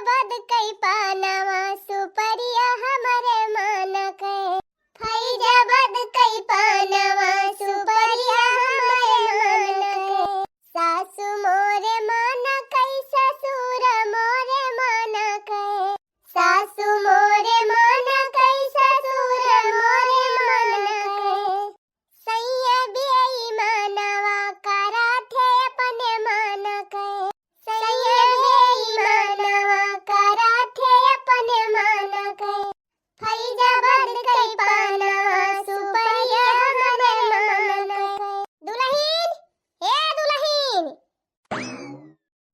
बद कई पानवा सुपरिया हमरे मान के फैजा बद कई पानवा सुपरिया हमरे मान के सासु मोरे मान कई ससुर मोरे मान के सासु मोरे मान कई ससुर मोरे मान के सैया बियाई मानवा करा थे अपने मान के सैया बियाई मानवा करा थे अपने मान के फैजा बद कई पानवा सुपरिया हमरे मान के दुल्हन ए दुल्हन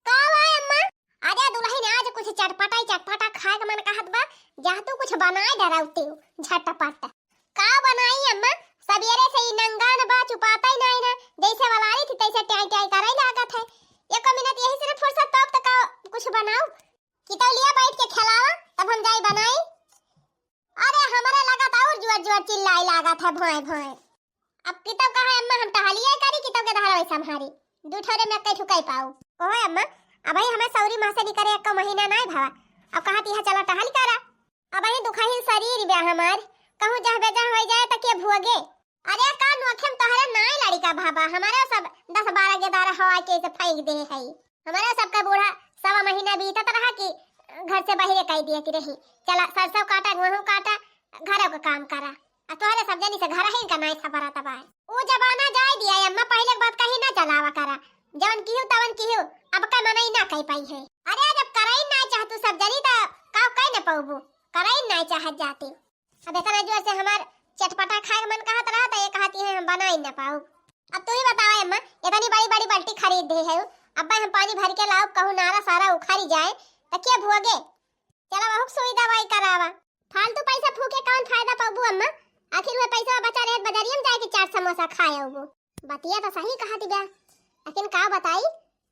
का हुआ अम्मा? अरे दुल्हन आज कुछ चटपटा खाए का मन कहत बा जा तू कुछ बनाए डरावती हो झटपट का बनाई अम्मा? सवेरे से ही नंगान बा चुपाता ही नहीं ना जैसे वलारी थी तैसे टाई टाई करे लागत है एक मिनट यही से फुर्सत तब तक कुछ बनाओ कि तो लिया बैठ के खिलावा तब हम जाई बनाई। अरे हमारे लागत और जुआर जुआर चिल्लाई लागत है भोए भोए अब कितब कहा अम्मा हम टहलिए करी कितब के धारा वैसा हमारी दू ठोरे में कई ठुकाई पाऊ ओए अम्मा अब ही हमें सौरी मां से निकरे एक महीना नहीं भावा अब कहा तिहा चला टहल करा अब ही दुखाही शरीर बे हमार कहूं जह बेजा हो जाए त के भुगे अरे का नोखम तोहरे नाई लड़का भाबा हमारा सब 10-12 के दारा हवा के से फेंक दे है हमारा सबका बूढ़ा सवा महीना बीतत रहा कि घर से बाहर कह दिया कि रही चला सरसों काटा गेहूं काटा घरों का काम करा आ तोहरे सब जनी से घर ही का नहीं खबर तबा ओ जमाना जाय दिया अम्मा पहले के बात कहीं ना चलावा करा जवन किहु तवन किहु अब का मनई ना कह पाई है अरे जब करई ना चाहतू सब जनी त का कह न पाऊबू करई ना चाहत जाती अब इतना जोर से हमार चटपटा खाए मन कहत रहा था ये कहती है हम बना ही ना पाऊ। अब तू ही बताओ अम्मा इतनी बड़ी बड़ी बाल्टी खरीद दे है अब हम पानी भर के लाओ कहूं नारा सारा उखाड़ी जाए त क्या भोगे चला बहुत सुई दवाई करावा फालतू पैसा फूके कौन फायदा पाबू अम्मा आखिर वो पैसा बचा रहे बाजारिया में जाके 4 समोसा खाए होबू बतिया तो सही कहती बा लेकिन का बताई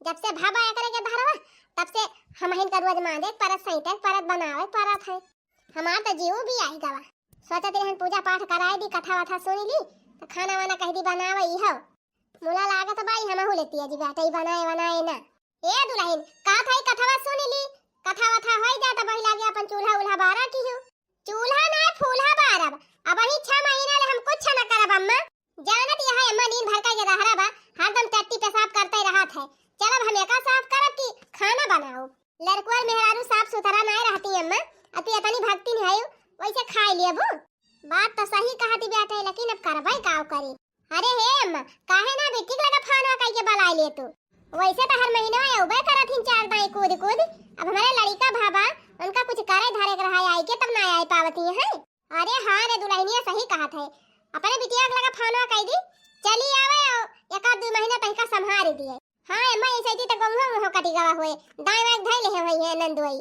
जब से भाबा करे के धरवा तब से हम हिन का रोज मांदे परत सहित परत बनावे परत है हमार तो जीव भी आई गवा सोचत रहन पूजा पाठ कराए दी कथा वथा सुनी ली तो खाना वाना कह दी बनावे ई हो मुला लागत बाई हमहु लेती जी बेटा ई बनाए ना ए दुल्हन का थाई कथा सुनी ली कथा वथा होई जाता बही लागे अपन चूल्हा उल्हा बारा की हो चूल्हा ना फूल्हा बारब अब ही 6 महीना ले हम कुछ न करब अम्मा जानत यह अम्मा नींद भर के रहरा बा हरदम टट्टी पेशाब करते रहत है चलब हम एका साफ करब की खाना बनाओ लड़कुआ मेहरारू साफ सुथरा नहीं रहती अम्मा अति इतनी भक्ति नहीं है वैसे खाए लियबू बात तो सही कहती बेटा लेकिन अब करबै काव करी अरे हे अम्मा काहे ना बेटी लगा फानवा कह के बलाई ले तू वैसे तो हर महीना आउबे करथिन 4 दाई कूद अब हमारे लड़का भाबा उनका कुछ करे धरे के रहा आई के तब ना आई पावती है अरे हां रे दुल्हनिया सही कहत है अपने बिटिया लगा फानवा कह दी चली आवे एक आध 2 महीना तक संभाल दिए हां अम्मा ऐसे ही तो गंगा हो कटी गवा हुए दाई वाग धई ले होई है नंदुई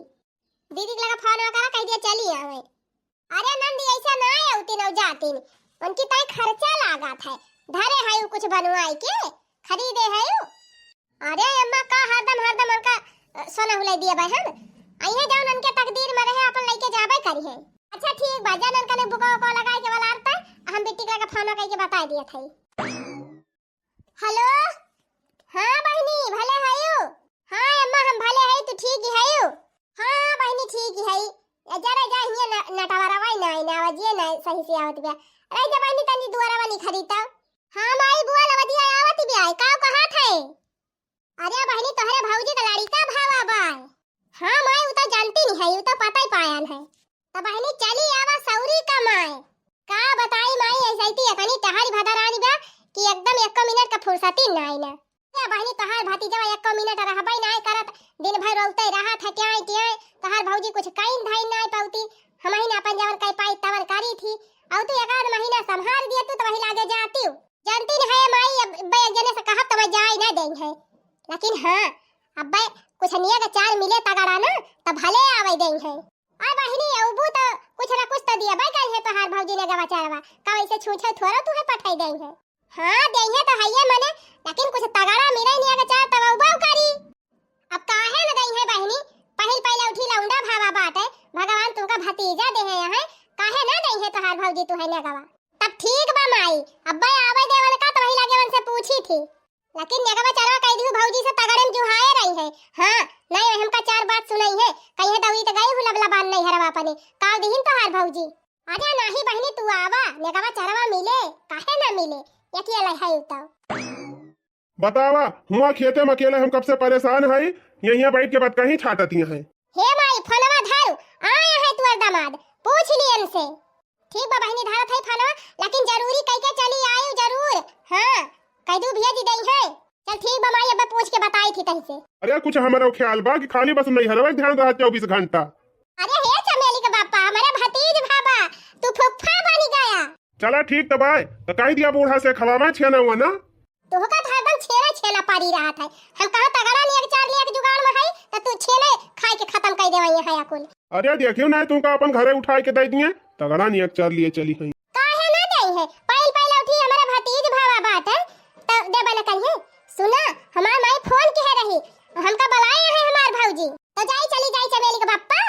दीदी लगा फानवा करा कह दिया चली आवे अरे नंदी ऐसा ना आउती न जाती उनकी तय खर्चा लागत है धरे है कुछ बनवाई के खरीदे है अरे अम्मा का हरदम उनका सोना हुलाई दिया भाई हम आइए जाओ उनके तकदीर में रहे अपन लेके जाबे करी है अच्छा ठीक बा जान उनका ने बुका को लगाए के वाला आरता हम बेटी का फोन कह के बता दिया था हेलो हां बहनी भले हयो हां अम्मा हम भले है तू ठीक है हां बहनी ठीक है जरा जा हिया नटवारा वाई ना ना वजिए ना सही से आवत बे रे जबानी तनी दुआरा वाली खरीदता हां माई बुआ लवदिया आवत बे आई का कहा थे अरे बहनी तोहरे भौजी का लड़का भावा बा हां माई उ तो जानती नहीं है उ तो पता ही पायन है तो बहनी चली आवा सौरी का माई का बताई माई ऐसे ही तनी टहरी भदरानी बा कि एकदम 1 मिनट का फुर्सती नहीं ना ए बहनी तोहार भतीजा 1 मिनट रहबै नहीं करत दिन भर रोते रहा था क्या तोहार भौजी कुछ काइन धाई नहीं पाउती हम ही अपन जवन कई पाई तवन करी थी औ तू 1 आध महीना संभाल दिया तू तो वही लागे जाती हूं जानती नहीं है माई अब एक जने से कहब तो मैं जाई ना देंगे है लेकिन हां अब कुछ निया का 4 मिले तगड़ा ना तब भले आवे देंगे आ बहनी अबू तो कुछ ना कुछ तो दिया भाई कल है तोहार भौजी ने गवा चारवा का वैसे छूछे थोड़ा तू है पठाई देंगे हां देंगे तो है मने लेकिन कुछ तगड़ा मिले निया का 4 तब उबाव करी अब काहे न गई है बहनी पहले उठी लौंडा भावा बाटे भगवान तुमका भतीजा दे है यहां काहे ना गई है तोहार भौजी तू है ने गवा तब ठीक बा माई अब्बा आवे देवन का तो वही लागे वन से पूछी थी लेकिन नेगवा चारवा कह दी भौजी से तगड़े में जुहाए रही है हां नहीं हमका 4 बात बात सुनाई है कहीं दौरी त गई हुलबला बान नहीं हरवा अपने काल दिहिन तो हार भौजी आजा नाही बहनी तू आवा नेगवा चरवा मिले काहे ना मिले यकी लै है उताव बतावा हुआ खेते में अकेले हम कब से परेशान है यहीं बैठ के बात कहीं छाटती हैं। हे माई फोनवा धर आया है तुअर दामाद पूछ लियन से ठीक बा बहनी धारत है फोनवा लेकिन जरूरी कह के चली आयु जरूर हां कह दू भेज दई है चल ठीक बा माई अब पूछ के बताई थी तही से। अरे कुछ हमारा ख्याल बा कि खाली बस नहीं हरवा ध्यान रहा 24 घंटा। अरे हे चमेली के बापा हमारे भतीज भाबा तू फुफ्फा बनी गया। चला ठीक तब आए तो कह दिया बूढ़ा से खवामा छेना हुआ ना तो का हरदम छेना छेना पारी रहा था हम कहा तगड़ा ले एक चार ले एक जुगाड़ में है तो तू छेने खाए के खत्म कर देवई है अकुल। अरे देखियो ना तुमका अपन घरे उठाए के दे दिए तगड़ा नहीं एक चार लिए चली है काहे ना दई है पहल पहल उठी हमारा भतीज भावा बात है तो दे बना कहिए सुना हमार माई फोन के रही हमका बुलाए है हमार भौजी तो जाई चली जाई चमेली के बापा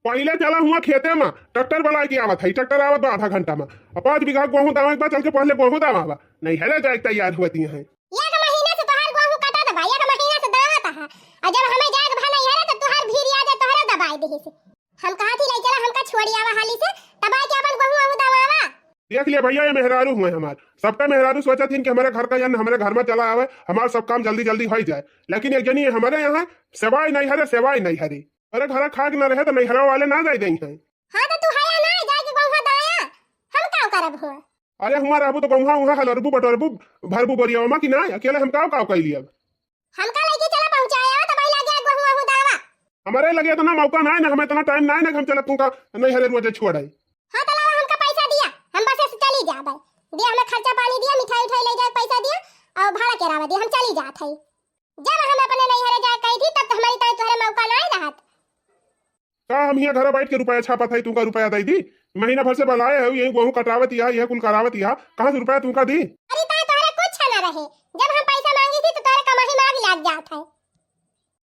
पहले चला हुआ खेते में ट्रैक्टर बड़ा की आवत है ट्रैक्टर आवत बा आधा घंटा में 5 बीघा गेहूं दावा एक बार चल के पहले गेहूं दावा नहीं है जाए तैयार होती हैं एक महीने से तोहार गेहूं कटा दबा एक महीने से दावा था और जब हमें जाए भला नहीं है तो तोहार भीड़ आ जाए तोहरा दबाई देही से हम कहा थी ले चला हमका छोड़ी आवा हाली से दबा के अपन गेहूं आहू दबावा देख लिया भैया ये मेहरारू हुए हमार सबका मेहरारू सोचा थी कि हमारे घर का जन हमारे घर में चला आवे हमारा सब काम जल्दी जल्दी हो जाए लेकिन एक जनी हमारे यहाँ सेवाई नहीं हरे सेवाई नहीं हरी अरे घर खा के ना रहे तो नहीं हरा वाले ना जाए देंगे। हां तो तू हया ना जाए के गेहूं दाया हम का करब हुआ अरे हमारा अबू तो गौहा वहां हलरबू बटरबू भरबू बरिया में कि ना अकेले हम का कर लिया हमका लेके चला पहुंचाया तो भाई लगे गेहूं आहू दावा हमारे लगे तो ना मौका ना हमें इतना टाइम ना हम चला तुमका नहीं हरे रोज छोड़ाई। हां तो लाओ हमका पैसा दिया हम बस से चली जा भाई दिया हमें खर्चा पानी दिया मिठाई उठाई ले जाए पैसा दिया और भाड़ा किराया दिया हम चली जात है जब हम अपने नहीं हरे जाए कही थी तब तो हमारी ताई तोहरे मौका ना रहत का हम यहाँ घर बैठ के रुपया छापा था तुमका रुपया दे दी महीना भर से बुलाए है यही गेहूं कटावत यह कुल करावत कहां से रुपया तुमका दी। अरे ताई तोहरे कुछ ना रहे जब हम पैसा मांगी थी तो तोहरे कमाही मांग लाग जात है।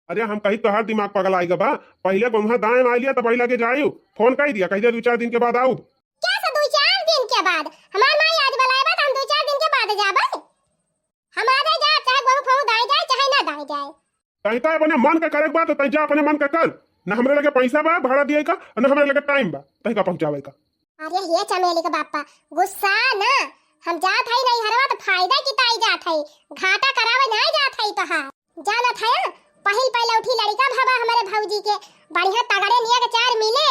अरे हम कही तोहार दिमाग पगल आएगा बा पहले गेहूं दाएं आ लिया तो पहले के जायू फोन कर दिया कह दिया 2-4 दिन के बाद आऊ क्या से 2-4 दिन के बाद हमार माई आज बुलाए बा हम 2-4 दिन के बाद जाबे हम आ जा चाहे गेहूं फऊ दाए जाए चाहे ना दाए जाए कहीं तो अपने मन का करे बात तो जा अपने मन का कर ना हमरे लगे पैसा बा भाड़ा दिए का ना हमरे लगे टाइम बा तही का पहुंचावे का। अरे ये चमेली का बापा गुस्सा ना हम जात है नहीं हरवा तो फायदा की ताई जात है घाटा करावे नहीं जात है तो हां जाना था पहले उठी लड़का भाबा हमारे भौजी के बढ़िया तगड़े निया के चार मिले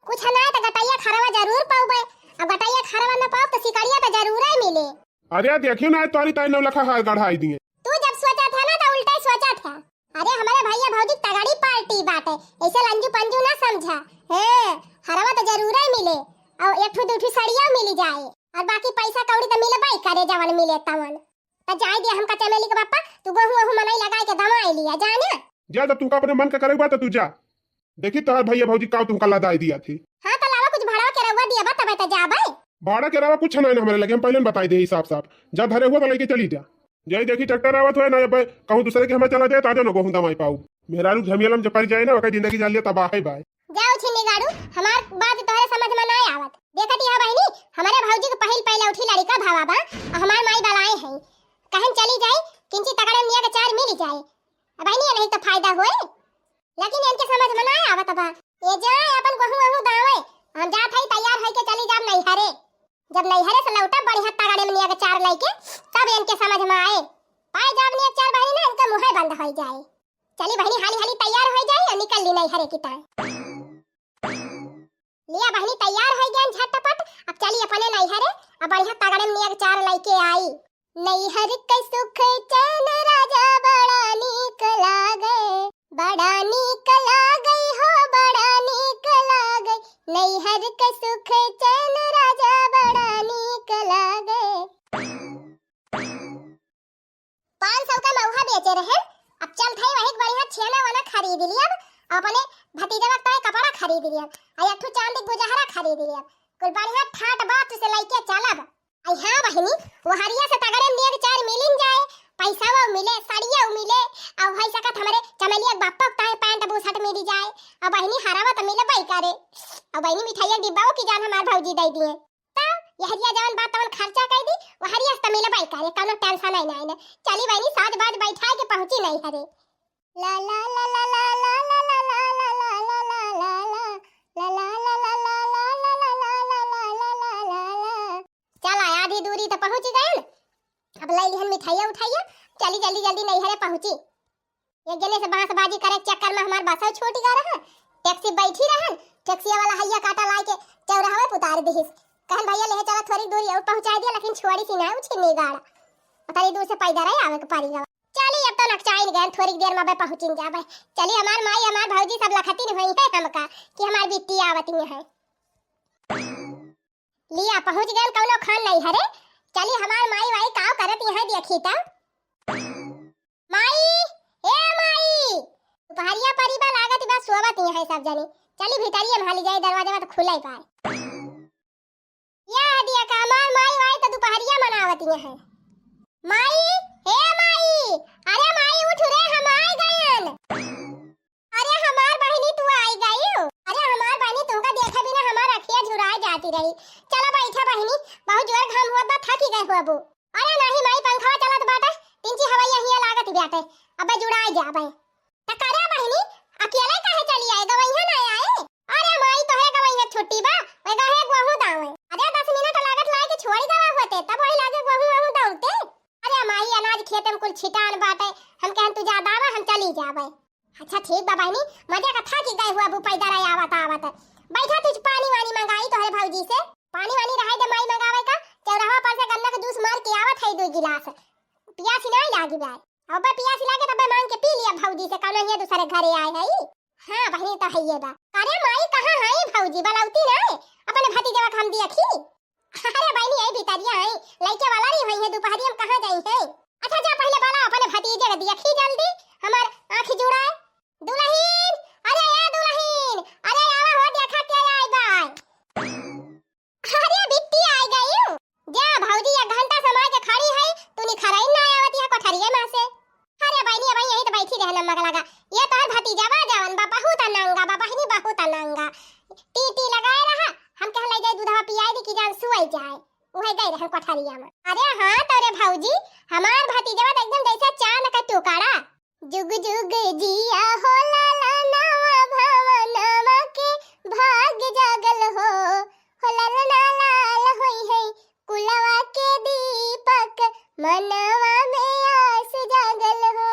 कुछ ना तो गटैया खरवा जरूर पाऊबे अब गटैया खरवा ना पाओ तो सिकड़िया तो जरूर ही मिले। अरे देखियो ना तोरी ताई 9 लाख हार गढ़ाई दिए तू जब सोचा था ना तो उल्टा ही सोचा था। अरे हमारे भैया भौजी तगड़ी पार्टी बात है ऐसे लंजू पंजू ना समझा है हरवा तो जरूर ही मिले और एक ठो दूठी सड़िया मिल जाए और बाकी पैसा कौड़ी तो मिले भाई करे जवन मिले तवन तो जाए दिया हमका चमेली के पापा तू गेहूं आहू मनई लगाए के दवाई लिया जाने जा जब तुमका अपने मन का करे बात तो तू जा देखी तोहार भैया भौजी का तुमका लदाई दिया थी। हां तो लावा कुछ भाड़ा के रवा दिया बा तब तो जाबे भाड़ा के अलावा कुछ नहीं हमारे लगे हम पहले बताई दे हिसाब साफ जब धरे हुआ तो लेके चली जा जय देखी ट्रैक्टर आवत हुए ना कहूं दूसरे के हमें चला जाए ताजा न गेहूं दवाई पाऊ मेहरारू झमियलम जब पर जाए ना ओकर जिंदगी जालिए तबाह है भाई जाओ छिनी गाड़ू हमार बात तोहरे समझ में ना आवत देखती है बहनी हमारे भौजी के पहले उठी लड़का भावा बा हमार माई बलाए है कहन चली जाए किंची तगड़े निया के चार मिल जाए बहनी नहीं तो फायदा होए लेकिन इनके समझ में ना आवत बा ये जाए अपन गेहूं आहू दावे हम जात है तैयार है के चली जाब नहीं हरे जब नहीं हरे से लौटा बढ़िया तगड़े में निया के चार लेके तब इनके समझ में आए पाए जाब निया चार बहनी ना इनका मुंह बंद हो जाए चली बहनी हाली हाली तैयार हो जाए और निकल ली नहीं हरे की टाइम लिया बहनी तैयार हो गया झटपट अब चली अपने नहीं हरे अब बढ़िया तगड़े में निया के चार लेके आई नहीं हर के सुख चैन राजा बड़ा नीक लागे बड़ा नीक लागे हो बड़ा नीक लागे नहीं हर के सुख चैन राजा बड़ा नीक लागे 500 का मौहा बेचे रहे अब चल थे वही बढ़िया छेना वाला खरीद लिया अपने भतीजा का कपड़ा खरीद लिया आ एक ठो चांदी गुजहरा खरीद लिया कुल बढ़िया ठाट बात से लेके चलब आई हां बहनी वो हरिया से तगड़े में के चार मिलिन जाए पैसा वो मिले साड़िया मिले और होई सकत हमरे चमेलिया बापा ताए पैंट बूसट मिली जाए और बहनी हरावा त मिले बाई करे और बहनी मिठाइया डिब्बाओ की जान हमार भौजी दे दिए तब ये हरिया जवन बात तवन खर्चा कर दी वो हरिया त मिले बाई करे कोनो टेंशन नहीं ना चली बहनी साज बाज बैठा के पहुंची नहीं हरे ला ला ला ला ला ला ला ला जल्दी जल्दी नहीं हरे पहुंची। एक जने से बांसबाजी करे चक्कर में हमार बस छूट गया रहा। टैक्सी बैठी रहन, टैक्सी वाला हैया काटा लाई के चौराहा पे उतार दिहिस। कहन भैया ले चला थोड़ी दूर और पहुंचा दिया, लेकिन छोड़ी सी ना उछिनी गाड़ा उतरी दूर से पैदल ही आवे के पारी गवा। चली अब तो नकचाइन गए, थोड़ी देर में पहुंचिन जाबे। चली हमार माई हमार भौजी सब लखती नहीं है हमका कि हमार बिट्टी आवती है। लिया पहुंच गए कौनो खान नहीं हरे। चली हमार माई वाई काव करत है देखी त। माई ए माई दोपहरिया परिबा लागत बा सोवत है सब जनी। चली भीतरिया भाली जाए, दरवाजा में तो खुला ही पाए। या दिया का हमार माई वाई तो दोपहरिया मनावत है। माई हे माई, अरे माई उठ रे, हम आ गयन। अरे हमार बहनी तू आई गई हो। अरे हमार बहनी तुमका देखे बिना हमार अखियां झुराए जाती रही। चलो बैठा बहनी, बहुत जोर घाम हुआ बा, थकी गए हो अबू। अरे नहीं माई पंखा चलत बाटे, तीन हवैया हिया लागत बाटे, अबे जुड़ाए जाबे। त करे बहनी अकेले काहे चली आए, गवैया ना आए। अरे माई तो है गवैया छुट्टी बा, वे गहे गहू दावे। अरे 10 मिनट लागत लाए के छोड़ी गवा होते, तब वही लागे गहू दावते। अरे माई अनाज खेत में कुल छिटान बाटे, हम कहन तू जा दावा, हम चली जाबे। अच्छा ठीक बा बहनी, मजे का था कि गए हुआ अबू पैदल आई आवत। बैठा तुझ पानी वानी मंगाई तोहरे भौजी से। पानी वानी रहे दे माई मंगावे का, चौराहा पर से गन्ना का जूस मार के आवत है 2 गिलास। पियास नहीं लागी बा, अब पियास लागे तब मांग के पी लिया भौजी से, कौन ये दूसरे घरे आए है। हां बहनी तो है ये बा। अरे माई कहां है भौजी, बलौती ना अपने भतीजा का हम देखी। अरे बहनी यही भीतरिया है, लइके वाला नहीं होई है, दोपहरिया में कहां गई है। अच्छा जा पहले बाला अपने भतीजे के देखी जल्दी, हमार आंख जुड़ाए। दुल्हन, अरे ए दुल्हन, अरे आवा हो देखा के आई बाय। अरे बिट्टी आई गई हूं। जा भौजी 1 घंटा समाज के खड़ी है, तूने खराई ना आवती है कोठरिए में से। अरे बहनी भाई यही तो बैठी रहना मग लगा, ये तो भतीजा बा जवन बा, बहुत अनंगा बा बहनी, बहुत अनंगा। टी लगाए रहा, हम कह ले जाए दूधवा पियाई दी कि जान सुई जाए, उहे गई रहन कोठरिया में। अरे हां तोरे भौजी हमार भतीजा तो एकदम जैसे चांद का टुकड़ा। जुग जुग जिया हो लाला नवा भवनवा के भाग जागल हो लाला लाल होई है कुलवा के दीपक, मनवा में आस जागल हो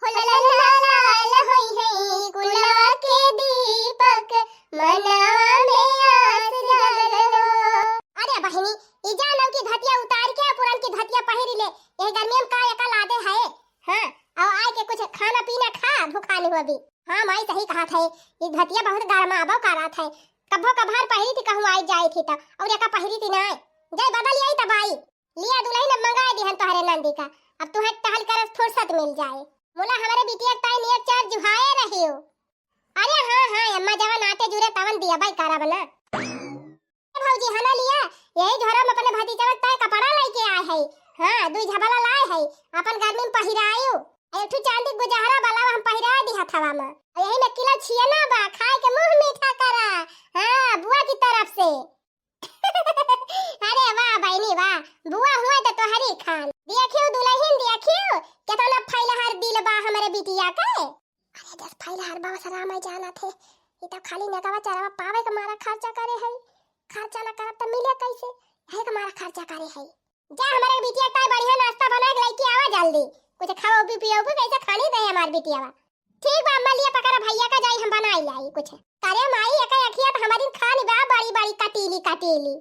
लाला लाल होई है कुलवा के दीपक, मनवा में आस जागल हो। अरे बहनी ई जानव की धतिया उतार के पुरान की धतिया पहिरी ले, ये गर्मी में का एका लादे है। हां और आए के कुछ खाना पीना खा, भूखा नहीं हो अभी। हाँ माई सही कहा था, ये धतिया बहुत गरमाबो करा था। कभो कभार पहिरी थी, कहूं आई जाई थी त, और एका पहिरी थी ना जय बदल आई तब आई। लिया दुल्हन ने मंगा दिहन तोहरे नंदी का, अब तुहे टहल कर फुर्सत मिल जाए। मोला हमारे बिटिया ताई नियत चार जुहाए रही हो। अरे हां अम्मा जवन आते जुरे तवन दिया भाई करा बना। भौजी हना लिया यही झोरा में अपने भतीजा ताई कपड़ा लेके आए है। हां 2 झबला लाए है, अपन गर्मी में पहिरायो। एक चांदी गुजहरा वाला हम पहिरा दिया थवा में, यही में किलो छियना बा, खाए के मुंह मीठा करा। हां बुआ की तरफ से। अरे वाह बहनी वाह, बुआ हुआ तो तोहरी खान। देखियो दुल्हन देखियो केतना फैलहर दिल बा हमरे बिटिया के। अरे 10 फैलहर बा सरा मैं जाना थे, ई तो खाली नगवा चरावा पावे के मारा खर्चा करे है। खर्चा ना करब त मिले कैसे, है के मारा खर्चा करे है। जा हमारे बिटिया का बढ़िया नाश्ता बना के लेके आवा जल्दी, कुछ खाओ भी पियो भी, कैसे खानी दे हमार बिटियावा। ठीक बा अम्मा लिया पकड़ भैया का जाई हम बनाई लाई कुछ। करे माई एका अखिया त हमारी खानी बा बड़ी बड़ी कटीली।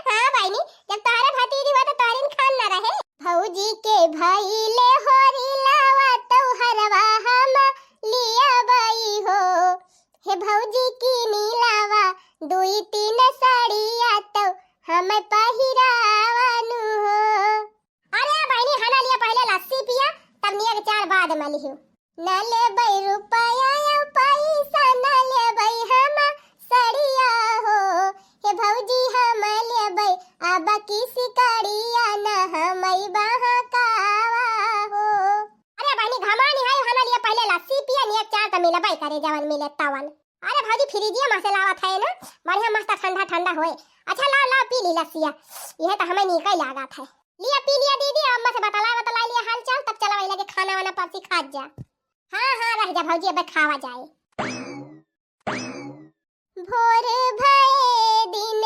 हां बहनी जब तारे भतीजी हुआ तो तारिन खान ना रहे। भौजी के भईले होरी लावा तो हरवा हम लिया बाई हो, हे भौजी की नीलावा 2-3 साड़िया तो हम पहिरावानु हो। अरे बहनी हना लिया पहले लस्सी पिया, तब निया के 4 बाद में लियो। न ले बई रुपया या पैसा, न ले बई हम सड़िया हो, हे भौजी हम ले बई अब किसी कड़िया, न हमई बहकावा हो। अरे बहनी घमानी है, हना लिया पहले लस्सी पिया, निया 4 त मिले बई करे जवन मिले तवन। अरे भौजी फ्रिजिया में से लावत है ना, बढ़िया मस्त ठंडा ठंडा होए। अच्छा ला पी ली लस्सिया, यह तो हमें निकल लागत है। लिया पी लिया दीदी, अम्मा से बतला लिया हाल चाल, तब चला वही लगे खाना वाना परसी खा जा। हां रह जा भौजी अब खावा जाए। भोर भये दिन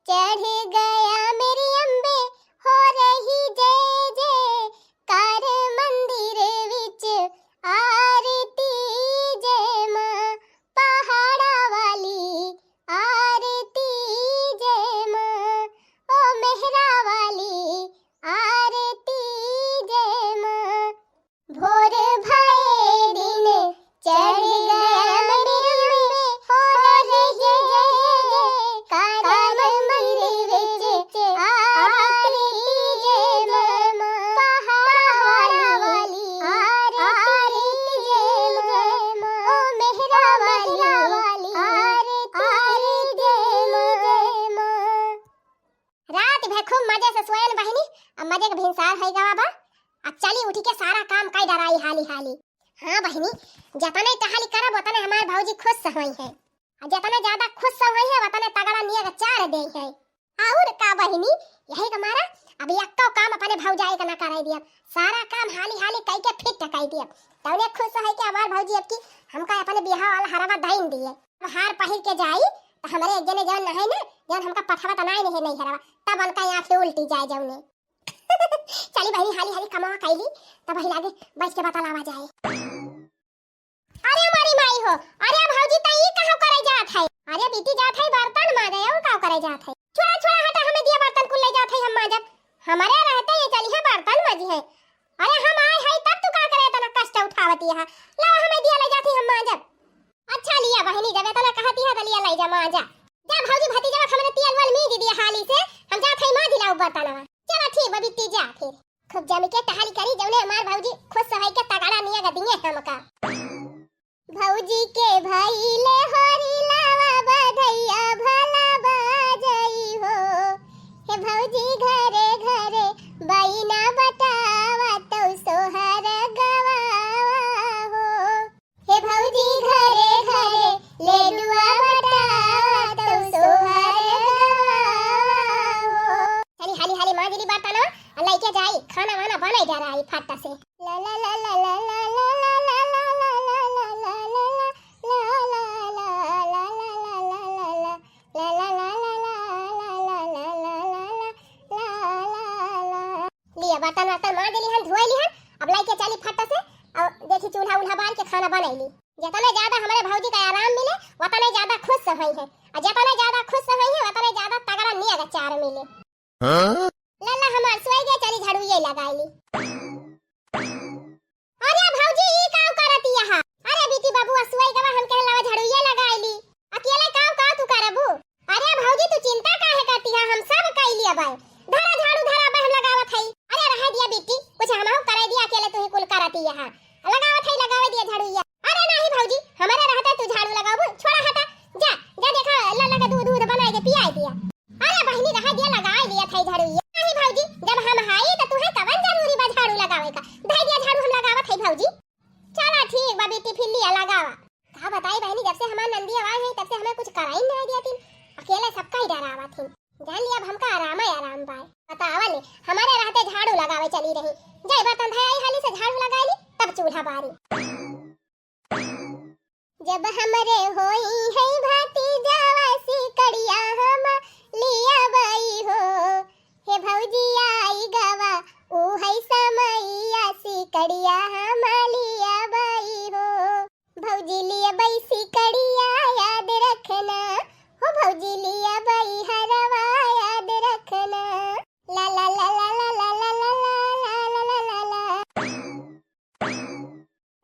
चढ़ गया मेरी अम्बे, हो रही जय जय कार खूब मजे से सोयन बहिनी। अब मजे के भिनसार है गवा बा। अब चली उठी के सारा काम कई डराई हाली हाली। हाँ बहिनी, जतने टहली करब उतने हमार भौजी खुश होई है। और जतने ज्यादा खुश होई है उतने तगड़ा नियर चार दे है। और का बहिनी, यही हमारा अभी अक्का काम अपने भौजाई का ना कराई दिया। सारा काम हाली हाली कई के फिट टकाई दिया। तौने खुश है कि हमार भौजी अब की हमका अपने बियाह वाला हरवा दाइन दिए। अब हार पहिर के जाई तो हमारे एक जने जौन नहीं ना, जौन हमका पठवा तनाई नहीं हरवा, तब उनका यहाँ से उल्टी जाए जौने। चली बहनी हाली हाली कमा कैली तब ही लागे बैठ के बतलावा जाए। अरे हमारी माई हो, अरे भौजी तई कहां करे जात है? अरे बीती जात है बर्तन माजे और का करे जात है? छोड़ा छोड़ा हटा, हमें दिया बर्तन कुल ले जात है हम माजब। हमारे रहते ये चली है बर्तन माजी है। अरे हम आए है तब तू का करे तना कष्ट उठावती है। ला हमें दिया ले जाती हम माजब। अच्छा लिया बहनी, जब तना कहती है तो लिया ले जा माजा। जा भौजी भतीजा हमने तेल वाल मी दिया हाली से, हम जात है मां दिलाऊ बर्तनवा। चला ठीक बबी तीजा फिर खूब जमी के टहल करी जौने हमार भौजी खुश है के तगड़ा निया गदिए हमका। भौजी के भाई ले हरी लावा बधैया भला बाजई हो। हे भौजी घरे घरे बैना बतावा तो सोहर गवावा हो। हे भौजी घरे घरे ले दुआ बतावा तो सोहर गवावा हो। चली हाली हाली मां दिली बात ना अल्लाह के जाई खाना वाना बनाई जा रहा है फटा से। ला ला ला ला ला ला ला ला ला बर्तन वर्तन मार देली हन धोई ली हन। अब लाई के चली फटा से और देखी चूल्हा उल्हा बाल के खाना बनैली। जितने ज्यादा हमारे भौजी का आराम मिले उतने ज्यादा खुश होई है, और जितने ज्यादा खुश होई है उतने ज्यादा तगड़ा निया चार मिले। लल्ला हमार सोई गए, चली झाड़ू ये लगाईली। अरे भौजी ई काम करती यहां? अरे बेटी बाबू सोई गवा हम कह लावा झाड़ू ये लगाईली। अकेले काम का तू करबू? अरे भौजी तू चिंता काहे करती है, हम सब कइली अब। धरा झाड़ू धरा बहन लगावत है। अरे रह दिया बेटी, कुछ हमहु करे दिया, अकेले तू ही कुल करती है। लगावत है लगावे दिया झाड़ू ये। अरे नहीं भौजी, हमारे रहता तू झाड़ू लगाबू, छोड़ा हटा। जा जा देखा लल्ला का दूध बनाए के पियाई दिया। अरे बहनी रह दिया लगाई दिया था झाड़ू ये। नहीं भौजी, जब हम हाई त तू है कवन जरूरी बा झाड़ू लगावे का। धई दिया झाड़ू हम लगावत है भौजी। चला ठीक बा बेटी फिर लिया लगावा। का बताई बहनी, जब से हमार नंदी आवाज है तब से हमें कुछ कराई नहीं दिया थी। अकेले सबका ही डरावा थी। जान लिया अब हमका आराम है आराम बाय। बतावा ले हमारे रहते झाड़ू लगावे चली रही। जय बर्तन धई हाली से झाड़ू लगाईली तब चूल्हा बारी। जब हमरे होई है भतीजावा सी कड़िया हम लिया बाई हो। हे भौजी आई गवा ऊ है समैया सी कड़िया हम लिया बाई हो। भौजी लिया बाई सी कड़िया याद रखना हो। भौजी लिया बाई हरवा याद रखना। ला ला ला ला ला ला ला ला ला ला ला ला।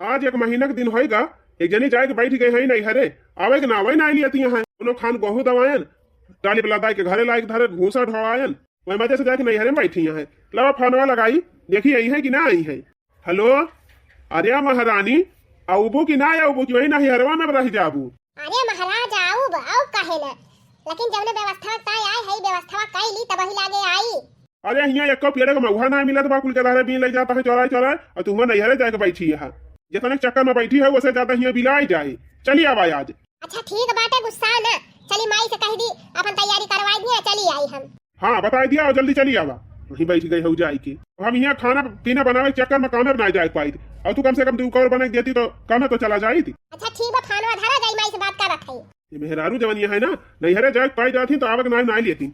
आज एक महीना के दिन होएगा, एक जनी जाए के बैठ गए हैं नहीं हरे आवे के ना आवे ना लियती हैं। उनो खान गहू दवायन डाली पला दाई के घरे लायक धरे भूसा ढवायन वही मजे से जाके नहीं हरे बैठी हैं। लवा फोनवा लगाई देखी आई है कि ना आई है। हेलो अरे महारानी आऊबू कि ना आऊबू कि वही नहीं हरवा में रह जाबू? अरे महाराज आऊ आओ काहे ना, लेकिन जब ने व्यवस्था ताई आई है व्यवस्था कैली तब ही लागे आई। अरे हिया एको पेड़ का महुआ ना मिलत बा, कुल के दारे बीन ले जाता है चौराहे चौराहे, और तुम नहीं हरे जाके बैठी है। जितने चक्कर में बैठी है उससे ज्यादा हिया बिलाई जाए। चलिए अब आज। अच्छा ठीक बाटे, गुस्सा ना। चली माई से कह दी अपन तैयारी करवाई दी, चली आई हम। हाँ बता दिया और जल्दी चली आवा। वहीं बैठ गई हो जाए की। हम यहाँ खाना पीना बनावे के चक्कर में कामे ना जाए पाई थी, और तू कम से कम तू और बना देती तो कामे तो चला जाई थी। अच्छा ठीक बा, खानवा धरा जाई माई से बात कर रखई। ये मेहरारू जवानी है ना, नहीं हरे जाए पाई जाती तो आवक ना लेती।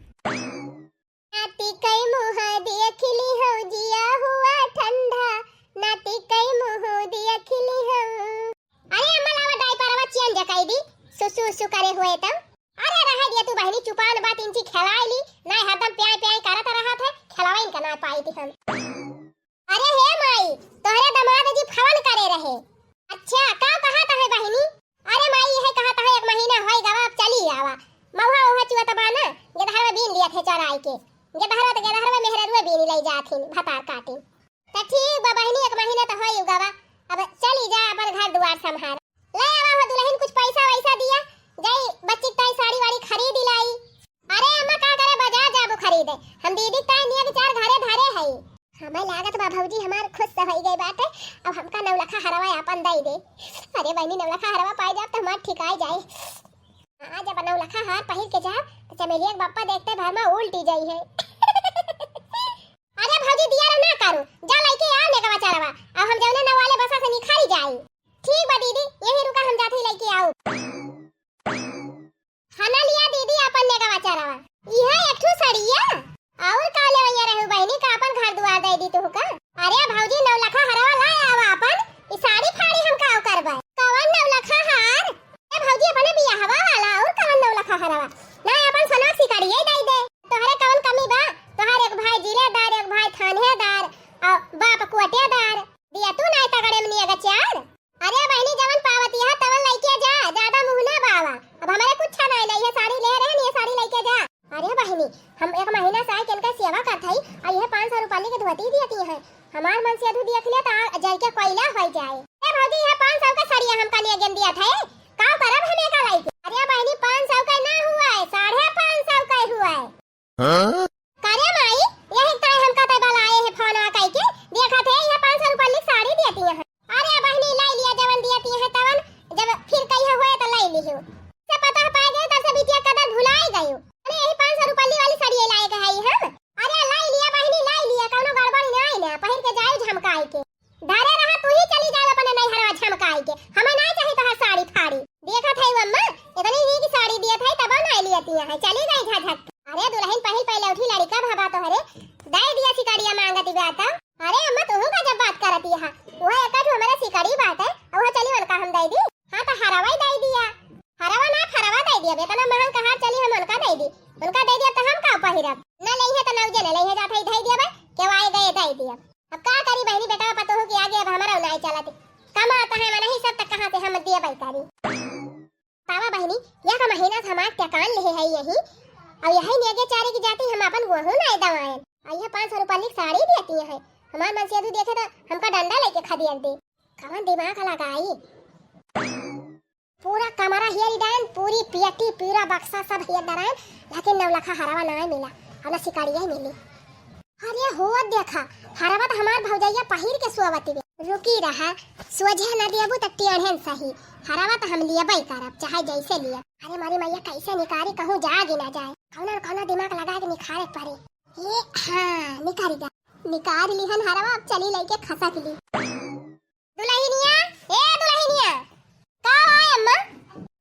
नाती कई मुँह देख ली हो जिया हुआ ठंडा। नाती कई मुँह देख ली हो। अरे अम्मा लावा डायपरवा चेंज कर दी सुसु सुसु करे हुए तब। अरे रह दिया तू बहनी चुपान बात इंची खिलाईली ना, हरदम प्याय प्याय करत रहा था, खिलावा इनका ना पाई थी हम। अरे हे माई तोहरे दामाद जी फोन करे रहे। अच्छा का कहा था है बहनी? अरे माई यह कहा था एक महीना होई गवा अब चली आवा। मौहा ओहा चुआ तबा ना गेदहरवा बीन लिया थे चराई के। गेदहरवा तो गेदहरवा मेहररुआ बीन लई जाथिन भतार काटे। त ठीक बा बहनी एक महीना तो होई गवा, अब चली जा अपन घर दुआर संभाल। ले आवा हो दुल्हन कुछ पैसा वैसा दिया गई बच्ची ताई साड़ी वाड़ी खरीद लाई। अरे अम्मा का करे बाजार जाबो खरीदे, हम दीदी दई दे। अरे बहनी नवलखा हरवा पाई जाब त हमार ठिकाई जाए। आज जब नवलखा हार पहिर के जा तो चमेलिया के बाप्पा देखते भर में उल्टी जाई है। अरे भौजी दिया ना करो, जा लइके आ नेगवा चारवा, अब हम जौने नवाले बसा से निखारी जाई। ठीक बा दीदी, यही रुका, हम जाते लइके आओ। खाना लिया दीदी अपन नेगवा चारवा। इहा एक ठो सड़िया और का लेवैया रहू बहनी का अपन घर दुआर दे दी तू का। अरे भौजी नवलखा हरवा लाए आवा अपन, ई साड़ी फाड़ी हम का करबे। कवन नवलखा हार? ए भौजी अपने बिया हवा वाला और कवन नवलखा हरवा ना अपन सनक सिकड़िए दे दे। तोहरे कवन कमी बा? तोहर एक भाई जिलेदार, एक भाई थानेदार और बाप कुटेदार, दिया तू नहीं तगड़े में निया गचार। अरे बहनी जवन पावती है तवन लइके जा, ज्यादा मुंह ना बावा। अब हमारे कुछ नहीं लई है, साड़ी ले रहे ये साड़ी लइके जा। अरे बहनी हम एक महीना से आए किनका सेवा करत हई और यह 500 रुपया के धोती देती है। हमार मन से अधू देख ले त जाई के कोयला हो जाए। ए भौजी यह 500 का सड़िया हमका लिए गेन दिया था, का करब हमें का लई के? अरे बहनी 500 का ना हुआ है, 550 का हुआ है। हां करे माई यही ताई हमका तय लाए है फोन कह के देखा थे यह 500 रुपया की साड़ी देती है। अरे बहनी लाई लिया जवन देती है तवन, जब फिर कहिया होए त लाई लियो। से पता पाए गए तब से बिटिया कदर भुलाई गयो। अरे यही 500 रुपया वाली साड़ी लाए के है हम। अरे लाई लिया बहनी लाई लिया, कोनो गड़बड़ नहीं ना, पहिर के जाए झमकाई के। धारे रहा तू ही चली जाओ अपने नहीं हरवा झमकाई के, हमें नहीं चाहिए तोहर साड़ी फाड़ी। देखा थे अम्मा इतनी ही की साड़ी दिया था तब नहीं लियती है, चली गई झटक। अरे दुल्हन पहले उठी लड़का भाबा तो हरे दे दिया सिकड़िया मांगती बात। अरे अम्मा तू का जब बात करती है वो एक हमारा सिकड़ी बात है और चली उनका हम दे दी। हां तो हरवा ही दे दिया, हरवा ना फरवा दे दिया। बेटा महंग कहां चली हम उनका दे दी, उनका दे दिया तो हम का पहिरब ना लई है तो नौजे ले है जात है दे दिया बे के आए गए दे दिया। अब का करी बहनी बेटा पतो हो कि आगे अब हमारा नहीं चलती कमाता है नहीं सब तक कहां से हम दिया बैकारी। तावा बहनी यह का महीना हमार टकान ले है यही अब यही नेगे चारे की जाती हम अपन गोहू नहीं दवाएं। आइए 500 रुपया की साड़ी देती है, हमार मन से अभी देखे तो हमका डंडा लेके खदिया दे। कवन दिमाग लगाई, पूरा कमरा हेयर डान, पूरी पियटी पूरा बक्सा सब हेयर डरान, लेकिन नवलखा हरवा नहीं मिला, हमें सिकड़िया ही मिली। अरे हो देखा हरवा तो हमार भौजैया पहिर के सोवती रुकी रहा, सोझे न देबू त टेढ़न सही। हरवा तो हम लियबे करब चाहे जैसे लिया। अरे मारी मैया कैसे निकारी कहूं जागे ना जाए, कौना कौना दिमाग लगा के निखारे पड़े। ये हां निकारी जा निकार लिहन हरवा। अब चली लेके खसक ली। दुल्हनिया ए दुल्हनिया का आए अम्मा?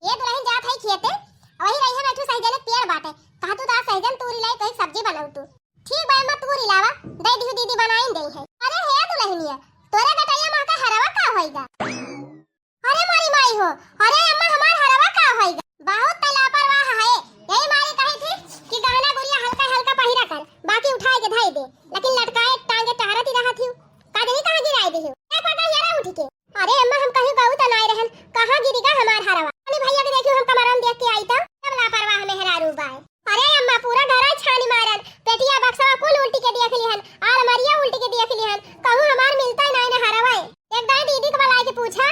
ये दुल्हन जात है खेते वही रही है बैठू सही जने पेड़ बाटे, कहा तू दा सहीजन तूरी लाई कहीं सब्जी बनाऊ तू। ठीक बा अम्मा तूरी लावा दे दी दीदी बनाई दे है। अरे हे दुल्हनिया तोरे गटैया मां का हरवा का होइगा? अरे मारी माई हो, अरे अम्मा हमार हरवा का होइगा? बहुत लापरवाह है, यही मारी कही थी कि गहना गुड़िया हल्का हल्का पहिरा कर बाकी उठाए के धई दे, लेकिन लटकाए टांगे टहरती रहा थी कादनी कहां गिराई दे। एक बार येरा उठ के अरे अम्मा हम कहीं गाऊ त नहीं रहन, कहां गिरीगा हमार हरवा? अरे भैया के देखियो हम कमरम देख के आई त सब लापरवाह मेहरारू बाय। अरे अम्मा पूरा घर छानी मारन, पेटिया बक्सा कुल उल्टी के देख लिहन, अलमारिया उल्टी के देख लिहन, कहूं हमार मिलता ही नहीं ना हरवा। एक दाई दीदी के बुलाए के पूछा,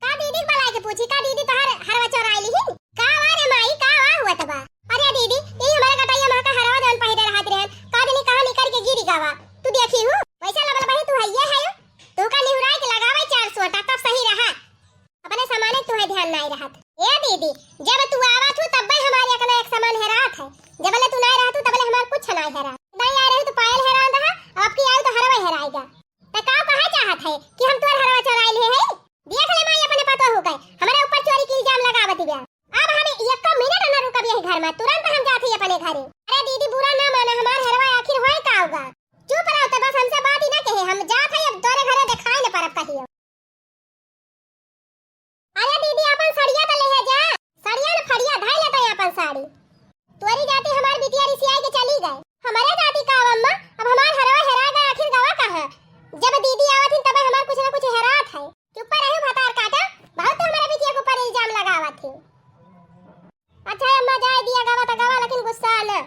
का दीदी के बुलाए के पूछी का दीदी तोहर हरवा चोराई लिहिन? का वारे माई का वा हुआ तबा? अरे दीदी ई हमारे गटैया मां का हरवा जन पहिरे रहत रहन, कादनी कहां निकर के गिरी गावा तू देखी हूं। वैसा लगल भाई तू हइये है तू का निहुराई के लगावे 400 तब सही रहा, अपने सामाने तू है ध्यान नहीं रहत। ए दीदी जब तू आवत हो तब हमारे एकना एक सामान हेरात है, जबले तू नहीं रहत तबले हमार कुछ नहीं हेरा। नहीं आ रही तो पायल हेरान रहा, अब की आई तो हरवा हेराएगा। त का कहा चाहत है कि हम तोर हरवा चोराई ले है? देख ले माई अपने पतो हो गए हमारे ऊपर चोरी की इल्जाम लगावत दिया। अब हमें एक मिनट न रुकब यही घर में, तुरंत हम जाते अपने घरे। अरे दीदी बुरा ना माना, हमार हरवा आखिर होए का होगा? चुप रहो तो बस हमसे बात ही ना कहे, हम जात है अब तोरे घरे दिखाई न परब कहियो। अरे दीदी अपन सड़िया तो ले जा, सड़िया न फड़िया धाई लेता है अपन साड़ी। तोरी जाती हमार बिटिया रिसियाई के चली गए, हमारे जाती का अम्मा अब हमार हरवा हेरा गए आखिर गवा कहां? जब दीदी आवत थी तब हमार कुछ ना कुछ हेरात है। चुप रहो भतार काटा, बहुत तो हमारे बिटिया के ऊपर इल्जाम लगावत थी। अच्छा अम्मा जाए दिया गवा त गवा लेकिन गुस्सा न।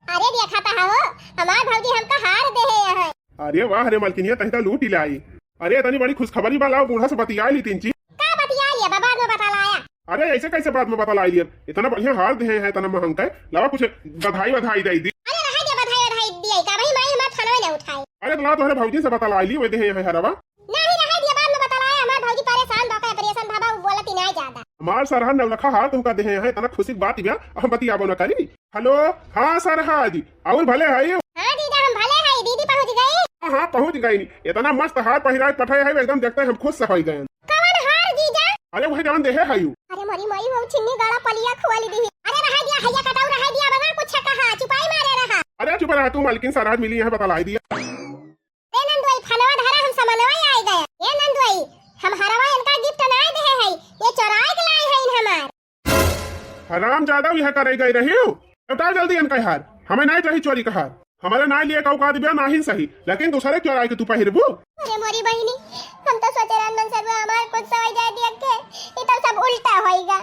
अरे देखा ता हो हमार भौजी हमका हार दे है। अरे वाह रे मालकिनिया तहिता लूट ही लाई। अरे इतनी बड़ी खुशखबरी वाला बूढ़ा से बतिया ली तीन चीज का बतिया लिया बाबा में बता लाया। अरे ऐसे कैसे बात में बता लाई लिया? इतना बढ़िया हार दे है इतना महंगा है, लावा कुछ बधाई बधाई दे दी। अरे रहा दे बधाई दिया का भाई माई हमार थाना न उठाए। अरे ला तोहरे भौजी से बता लाई ली वे दे है हरवा नहीं रहा दे बाद में बता हमार सरहद नवलखा हार तुमका देहे हैं तना खुशी की बात बिया हम बतियाबो न करी। हेलो हाँ सरहद और भले है हाँ जीजा हम भले हैं, दीदी पहुंच गई। हाँ पहुंच गई नी इतना मस्त हार पहिराए पठाए है एकदम देखते हैं हम खुश से हो गए। कौन हार जीजा? अरे वही जवन देहे है अरे मरी मरी वो छिन्नी गाड़ा पलिया खुवाली दी। अरे रहा दिया हैया कटाऊ रहा दिया बगा कुछ कहा चुपाई मारे रहा। अरे चुप रहा तू मालकिन सरहद मिली है बता लाई दिया। ए नंदुई फलवा धरा हम समनवा आ गए। ए नंदुई हम हरवा इनका गिफ्ट ना दे है ये चोराए के लाए हैं इन हमार। हराम ज्यादा यह करे गई रही हो बताओ जल्दी इनका हार हमें नहीं चाहिए चोरी का हार हमारे ना लिए का दिव्या ना ही सही लेकिन दूसरे क्यों आए कि तू पहिरबू। अरे मोरी बहिनी हम तो सोचे रन मन सर्व हमार कुछ सवाई जाए देख के ये तो सब उल्टा होएगा।